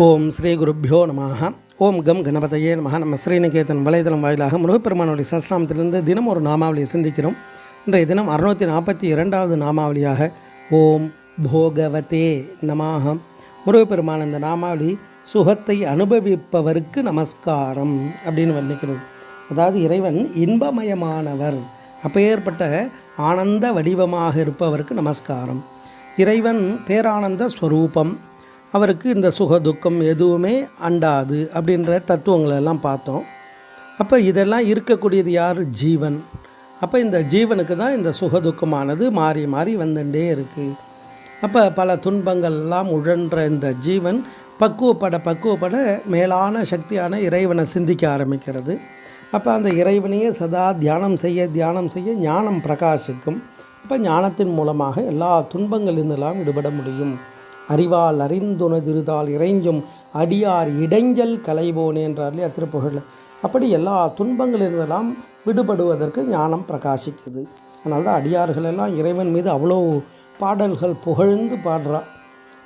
ஓம் ஸ்ரீ குருப்பியோ நமஹ. ஓம் கம் கணபதையே நமஹ. நம்ம ஸ்ரீநிகேதன் வலைதளம் வாயிலாக முருகப்பெருமானுடைய சஹஸ்ரநாமத்திலிருந்து தினம் ஒரு நாமாவளியை சிந்திக்கிறோம். இன்றைய தினம் 642வது நாமாவளியாக ஓம் போகவதே நமஹ. முருகப்பெருமான் இந்த நாமாவளி சுகத்தை அனுபவிப்பவருக்கு நமஸ்காரம் அப்படின்னு வர்ணிக்கிறது. அதாவது இறைவன் இன்பமயமானவர், அப்பேற்பட்ட ஆனந்த வடிவமாக இருப்பவருக்கு நமஸ்காரம். இறைவன் பேரானந்த ஸ்வரூபம், அவருக்கு இந்த சுக துக்கம் எதுவுமே அண்டாது அப்படின்ற தத்துவங்களெல்லாம் பார்த்தோம். அப்போ இதெல்லாம் இருக்கக்கூடியது யார்? ஜீவன். அப்போ இந்த ஜீவனுக்கு தான் இந்த சுக துக்கமானது மாறி மாறி வந்துட்டே இருக்குது. அப்போ பல துன்பங்கள்லாம் உழன்ற இந்த ஜீவன் பக்குவப்பட மேலான சக்தியான இறைவனை சிந்திக்க ஆரம்பிக்கிறது. அப்போ அந்த இறைவனையே சதா தியானம் செய்ய ஞானம் பிரகாசிக்கும். அப்போ ஞானத்தின் மூலமாக எல்லா துன்பங்களிலிருந்தெல்லாம் விடுபட முடியும். அறிவால் அறிந்துணதிருதால் இறைஞ்சும் அடியார் இடைஞ்சல் களைவோனே என்றார் இல்லையா திருப்புகழில். அப்படி எல்லா துன்பங்களிலிருந்தெல்லாம் விடுபடுவதற்கு ஞானம் பிரகாசிக்குது. அதனால தான் அடியார்கள் எல்லாம் இறைவன் மீது அவ்வளோ பாடல்கள் புகழ்ந்து பாடுறா.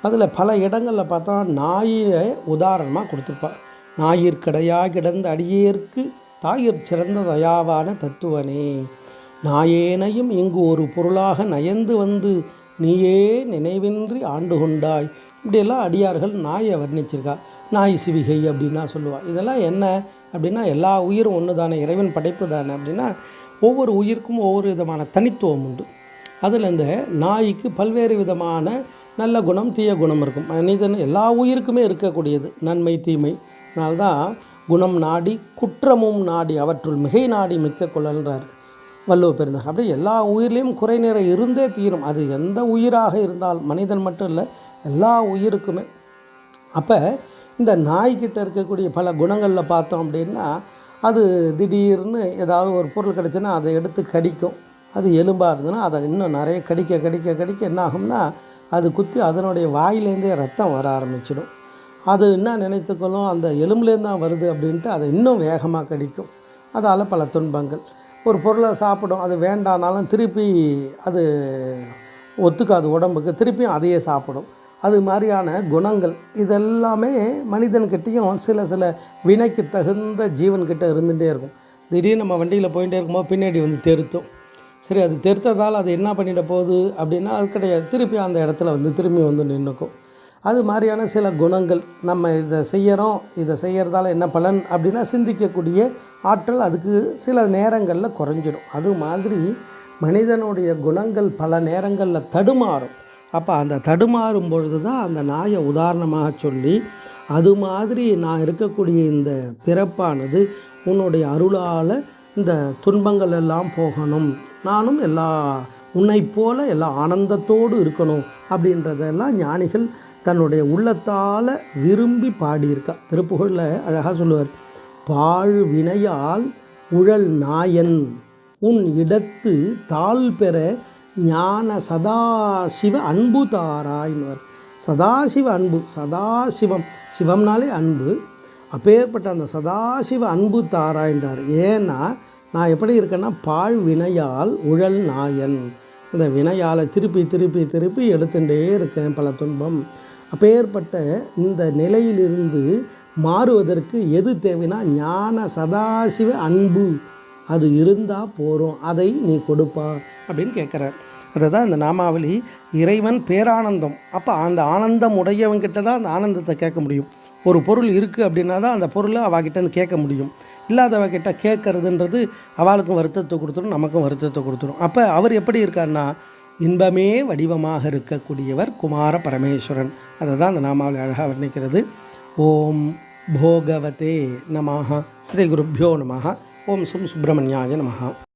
அதில் பல இடங்களில் பார்த்தா நாயை உதாரணமாக கொடுத்துருப்பா. ஞாயிற்கடையாக கிடந்த அடியேற்கு தாயிற் சிறந்த தயாவான தத்துவனே, நாயேனையும் இங்கு ஒரு பொருளாக நயந்து வந்து நீயே நினைவின்றி ஆண்டு கொண்டாய். இப்படியெல்லாம் அடியார்கள் நாயை வர்ணிச்சிருக்கா. நாய் சிவிகை அப்படின்னா சொல்லுவாள். இதெல்லாம் என்ன அப்படின்னா, எல்லா உயிரும் ஒன்று தானே, இறைவன் படைப்பு தானே. அப்படின்னா ஒவ்வொரு உயிருக்கும் ஒவ்வொரு விதமான தனித்துவம் உண்டு. அதில் இந்த நாய்க்கு பல்வேறு விதமான நல்ல குணம் தீய குணம் இருக்கும். மனிதன் எல்லா உயிருக்குமே இருக்கக்கூடியது நன்மை தீமை. அதனால்தான் குணம் நாடி குற்றமும் நாடி அவற்றுள் மிகை நாடி மிக்க கொள்ளல்ன்றார் வள்ளுவ பெருந்தகை. அப்படி எல்லா உயிர்லேயும் குறை நிறை இருந்தே தீரும். அது எந்த உயிராக இருந்தால், மனிதன் மட்டும் இல்லை, எல்லா உயிருக்குமே. அப்போ இந்த நாய்கிட்ட இருக்கக்கூடிய பல குணங்களில் பார்த்தோம் அப்படின்னா, அது திடீர்னு ஏதாவது ஒரு பொருள் கிடச்சுன்னா அதை எடுத்து கடிக்கும். அது எலும்பாக இருந்ததுன்னா அதை இன்னும் நிறைய கடிக்க என்ன ஆகும்னா, அது குத்தி அதனுடைய வாயிலேருந்தே ரத்தம் வர ஆரம்பிச்சிடும். அது என்ன நினைத்துக்கொள்ளும், அந்த எலும்புலேருந்து தான் வருது அப்படின்ட்டு அதை இன்னும் வேகமாக கடிக்கும். அதால் பல துன்பங்கள். ஒரு பொருளை சாப்பிடும், அது வேண்டானாலும் திருப்பி அது ஒத்துக்காது உடம்புக்கு, திருப்பியும் அதையே சாப்பிடும். அது மாதிரியான குணங்கள் இதெல்லாமே மனிதன்கிட்டையும் சில வினைக்கு தகுந்த ஜீவன்கிட்ட இருந்துகிட்டே இருக்கும். திடீர்னு நம்ம வண்டியில் போயிட்டே இருக்கும்போது பின்னாடி வந்து தெருத்தும். சரி, அது தெருத்ததால் அது என்ன பண்ணிட போகுது அப்படின்னா அது கிடையாது, திருப்பி அந்த இடத்துல வந்து திரும்பி வந்து நின்றுக்கும். அது மாதிரியான சில குணங்கள். நம்ம இதை செய்கிறதால என்ன பலன் அப்படின்னா சிந்திக்கக்கூடிய ஆற்றல் அதுக்கு சில நேரங்களில் குறைஞ்சிடும். அது மாதிரி மனிதனுடைய குணங்கள் பல நேரங்களில் தடுமாறும். அப்போ அந்த தடுமாறும் பொழுது தான் அந்த நாயை உதாரணமாக சொல்லி, அது மாதிரி நான் இருக்கக்கூடிய இந்த பிறப்பானது உன்னுடைய அருளால் இந்த துன்பங்கள் எல்லாம் போகணும், நானும் உன்னை போல எல்லா ஆனந்தத்தோடு இருக்கணும் அப்படின்றதெல்லாம் ஞானிகள் தன்னுடைய உள்ளத்தால் விரும்பி பாடியிருக்கா. திருப்புகழில் அழகாக சொல்லுவார், பாழ் வினையால் உழல் நாயன் உன் இடத்து தாழ் பெற ஞான சதாசிவ அன்பு தாராயின்வர். சதாசிவ அன்பு, சதாசிவம், சிவம்னாலே அன்பு. அப்பேற்பட்ட அந்த சதாசிவ அன்பு தாராயின்றார். ஏன்னா நான் எப்படி இருக்கேன்னா, பாழ் வினையால் உழல் நாயன், அந்த வினையால் திருப்பி எடுத்துகிட்டே இருக்கேன் பல துன்பம். அப்பேற்பட்ட இந்த நிலையிலிருந்து மாறுவதற்கு எது தேவைன்னா ஞான சதாசிவ அன்பு, அது இருந்தால் போகிறோம், அதை நீ கொடுப்பா அப்படின்னு கேட்குறார். அதை தான் இந்த நாமாவளி இறைவன் பேரானந்தம். அப்போ அந்த ஆனந்தம் உடையவங்கிட்ட தான் அந்த ஆனந்தத்தை கேட்க முடியும். ஒரு பொருள் இருக்குது அப்படின்னா தான் அந்த பொருளை அவகிட்டேருந்து கேட்க முடியும். இல்லாதவகிட்ட கேட்கறதுன்றது அவளுக்கும் வருத்தத்தை கொடுத்துரும், நமக்கும் வருத்தத்தை கொடுத்துரும். அப்போ அவர் எப்படி இருக்கார்னா, இன்பமே வடிவமாக இருக்கக்கூடியவர் குமார பரமேஸ்வரன். அதை தான் அந்த நாமாவளி அழகாக வர்ணிக்கிறது. ஓம் போகவதே நமஹ. ஸ்ரீ குருப்பியோ நமஹ. ஓம் சுப்ரமணியாய நமஹ.